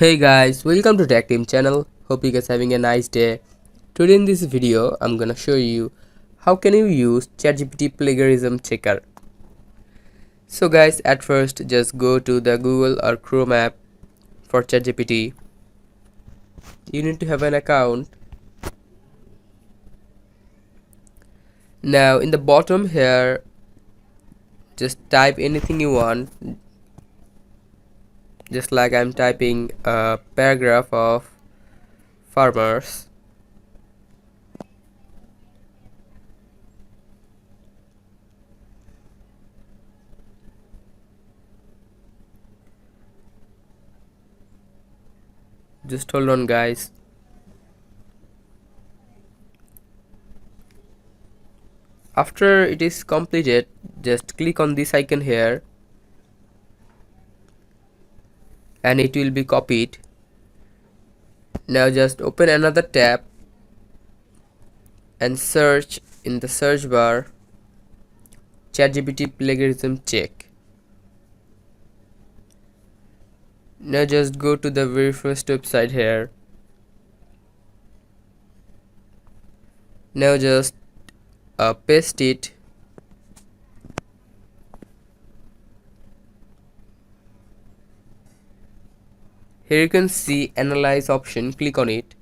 Hey guys, welcome to Tech Team channel. Hope you guys having a nice day. Today in this video, I'm gonna show you how can you use ChatGPT Plagiarism Checker. So guys, at first just go to the Google or Chrome app for ChatGPT. You need to have an account. Now in the bottom here, just type anything you want. Just like I'm typing a paragraph of farmers. Just hold on guys. After it is completed, just click on this icon here and it will be copied. Now just open another tab and search in the search bar ChatGPT Plagiarism Check. Now just go to the very first website here. Now just paste it. Here you can see analyze option, click on it.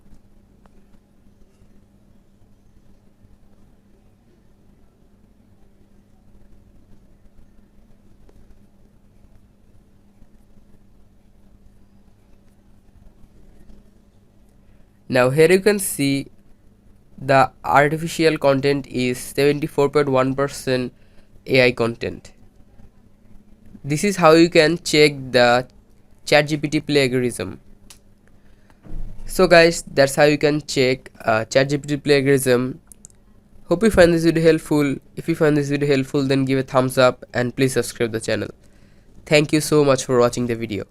Now here you can see the artificial content is 74.1% AI content. This is how you can check the ChatGPT plagiarism. So guys, that's how you can check ChatGPT plagiarism. Hope you find this video helpful. If you find this video helpful, then give a thumbs up and please subscribe the channel. Thank you so much for watching the video.